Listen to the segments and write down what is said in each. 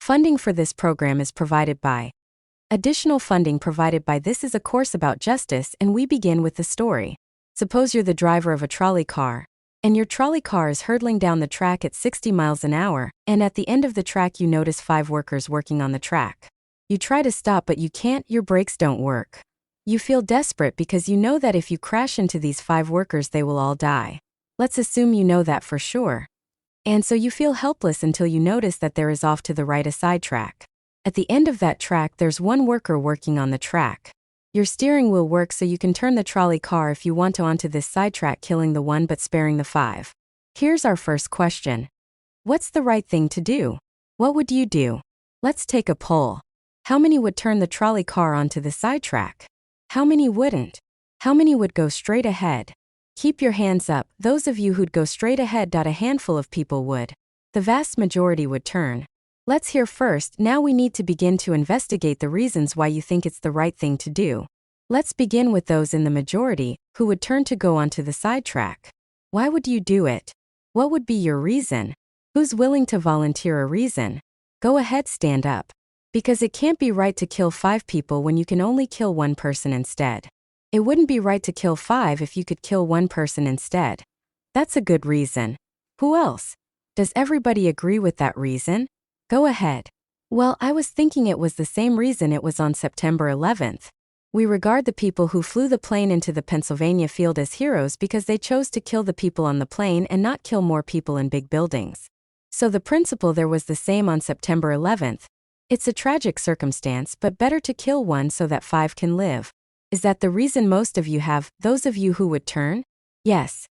Funding for this program is provided by. Additional funding provided by. This is a course about justice, and we begin with the story. Suppose you're the driver of a trolley car, and your trolley car is hurtling down the track at 60 miles an hour, and at the end of the track you notice 5 workers working on the track. You try to stop but you can't, your brakes don't work. You feel desperate because you know that if you crash into these 5 workers they will all die. Let's assume you know that for sure. And so you feel helpless until you notice that there is off to the right a side track. At the end of that track there's 1 worker working on the track. Your steering wheel works so you can turn the trolley car if you want to onto this sidetrack, killing the 1 but sparing the 5. Here's our first question. What's the right thing to do? What would you do? Let's take a poll. How many would turn the trolley car onto the sidetrack? How many wouldn't? How many would go straight ahead? Keep your hands up, those of you who'd go straight ahead. A handful of people would. The vast majority would turn. Let's hear first. Now we need to begin to investigate the reasons why you think it's the right thing to do. Let's begin with those in the majority, who would turn to go onto the sidetrack. Why would you do it? What would be your reason? Who's willing to volunteer a reason? Go ahead, stand up. Because it can't be right to kill 5 people when you can only kill 1 person instead. It wouldn't be right to kill 5 if you could kill 1 person instead. That's a good reason. Who else? Does everybody agree with that reason? Go ahead. Well, I was thinking it was the same reason it was on September 11th. We regard the people who flew the plane into the Pennsylvania field as heroes because they chose to kill the people on the plane and not kill more people in big buildings. So the principle there was the same on September 11th. It's a tragic circumstance, but better to kill 1 so that 5 can live. Is that the reason most of you have, those of you who would turn? Yes.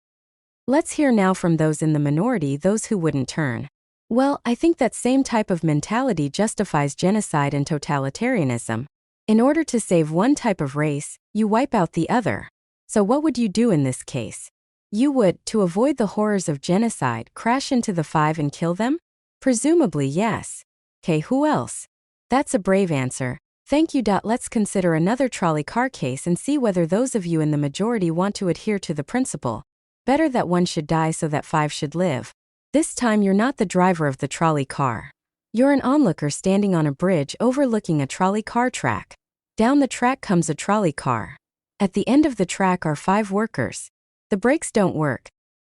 Let's hear now from those in the minority, those who wouldn't turn. Well, I think that same type of mentality justifies genocide and totalitarianism. In order to save one type of race, you wipe out the other. So what would you do in this case? You would, to avoid the horrors of genocide, crash into the 5 and kill them? Presumably yes. Okay, who else? That's a brave answer. Thank you. Let's consider another trolley car case and see whether those of you in the majority want to adhere to the principle. Better that 1 should die so that 5 should live. This time you're not the driver of the trolley car. You're an onlooker standing on a bridge overlooking a trolley car track. Down the track comes a trolley car. At the end of the track are 5 workers. The brakes don't work.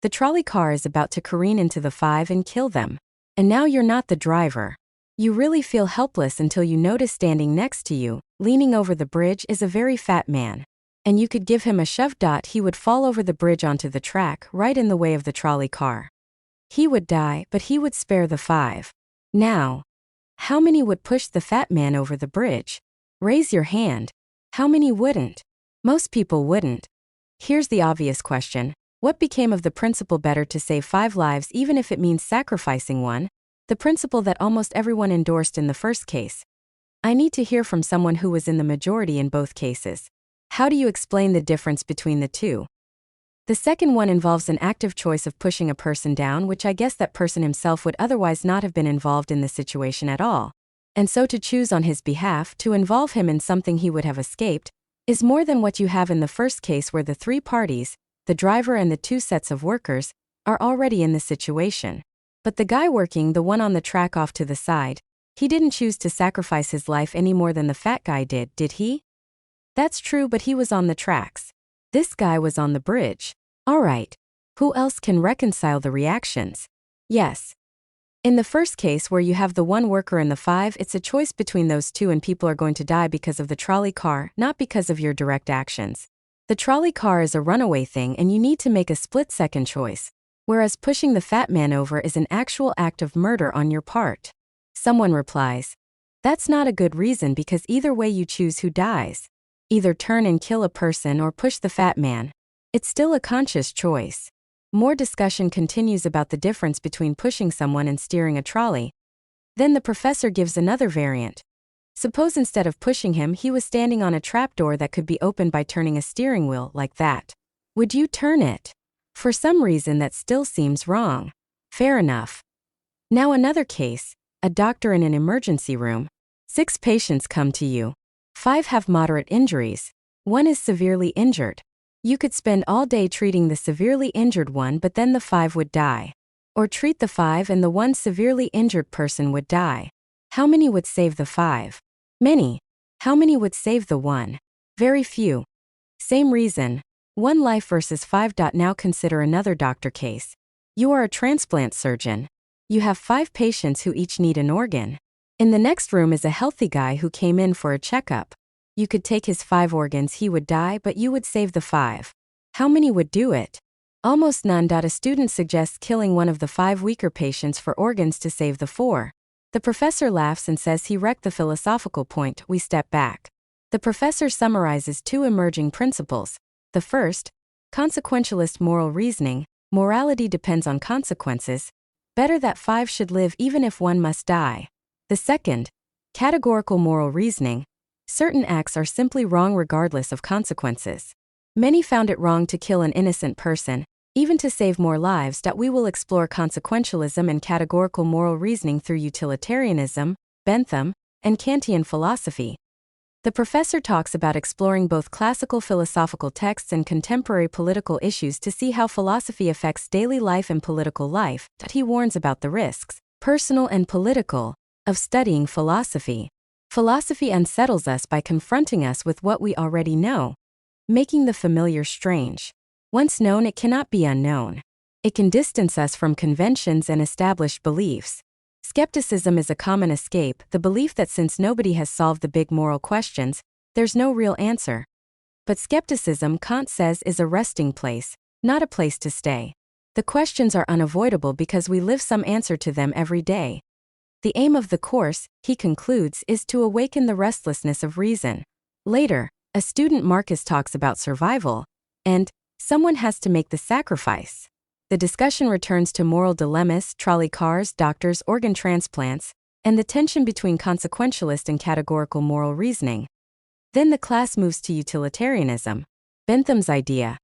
The trolley car is about to careen into the 5 and kill them. And now you're not the driver. You really feel helpless until you notice standing next to you, leaning over the bridge, is a very fat man. And you could give him a shove. He would fall over the bridge onto the track, right in the way of the trolley car. He would die, but he would spare the 5. Now, how many would push the fat man over the bridge? Raise your hand. How many wouldn't? Most people wouldn't. Here's the obvious question. What became of the principle better to save 5 lives even if it means sacrificing 1? The principle that almost everyone endorsed in the first case. I need to hear from someone who was in the majority in both cases. How do you explain the difference between the two? The second one involves an active choice of pushing a person down, which I guess that person himself would otherwise not have been involved in the situation at all. And so to choose on his behalf, to involve him in something he would have escaped, is more than what you have in the first case where the 3 parties, the driver and the 2 sets of workers, are already in the situation. But the guy working, the one on the track off to the side, he didn't choose to sacrifice his life any more than the fat guy did he? That's true, but he was on the tracks. This guy was on the bridge. Alright. Who else can reconcile the reactions? Yes. In the first case where you have the 1 worker and the 5, it's a choice between those 2 and people are going to die because of the trolley car, not because of your direct actions. The trolley car is a runaway thing and you need to make a split-second choice. Whereas pushing the fat man over is an actual act of murder on your part. Someone replies, that's not a good reason because either way you choose who dies. Either turn and kill a person or push the fat man. It's still a conscious choice. More discussion continues about the difference between pushing someone and steering a trolley. Then the professor gives another variant. Suppose instead of pushing him he was standing on a trapdoor that could be opened by turning a steering wheel like that. Would you turn it? For some reason that still seems wrong. Fair enough. Now another case, a doctor in an emergency room. 6 patients come to you. 5 have moderate injuries. 1 is severely injured. You could spend all day treating the severely injured one, but then the 5 would die. Or treat the 5 and the 1 severely injured person would die. How many would save the 5? Many. How many would save the 1? Very few. Same reason. 1 life versus 5. Now consider another doctor case. You are a transplant surgeon. You have 5 patients who each need an organ. In the next room is a healthy guy who came in for a checkup. You could take his 5 organs, he would die, but you would save the 5. How many would do it? Almost none. A student suggests killing one of the 5 weaker patients for organs to save the 4. The professor laughs and says he wrecked the philosophical point. We step back. The professor summarizes 2 emerging principles. The first, consequentialist moral reasoning, morality depends on consequences. Better that 5 should live even if 1 must die. The second, categorical moral reasoning, certain acts are simply wrong regardless of consequences. Many found it wrong to kill an innocent person, even to save more lives. We will explore consequentialism and categorical moral reasoning through utilitarianism, Bentham, and Kantian philosophy. The professor talks about exploring both classical philosophical texts and contemporary political issues to see how philosophy affects daily life and political life. He warns about the risks, personal and political, of studying philosophy. Philosophy unsettles us by confronting us with what we already know, making the familiar strange. Once known, it cannot be unknown. It can distance us from conventions and established beliefs. Skepticism is a common escape, the belief that since nobody has solved the big moral questions, there's no real answer. But skepticism, Kant says, is a resting place, not a place to stay. The questions are unavoidable because we live some answer to them every day. The aim of the course, he concludes, is to awaken the restlessness of reason. Later, a student Marcus talks about survival, and someone has to make the sacrifice. The discussion returns to moral dilemmas, trolley cars, doctors, organ transplants, and the tension between consequentialist and categorical moral reasoning. Then the class moves to utilitarianism, Bentham's idea.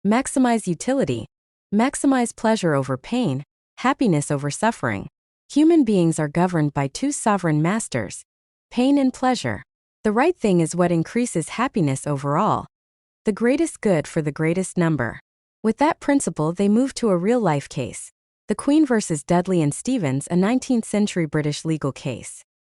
Maximize utility. Maximize pleasure over pain, happiness over suffering. Human beings are governed by 2 sovereign masters, pain and pleasure. The right thing is what increases happiness overall. The greatest good for the greatest number. With that principle, they move to a real-life case. The Queen versus Dudley and Stevens, a 19th-century British legal case.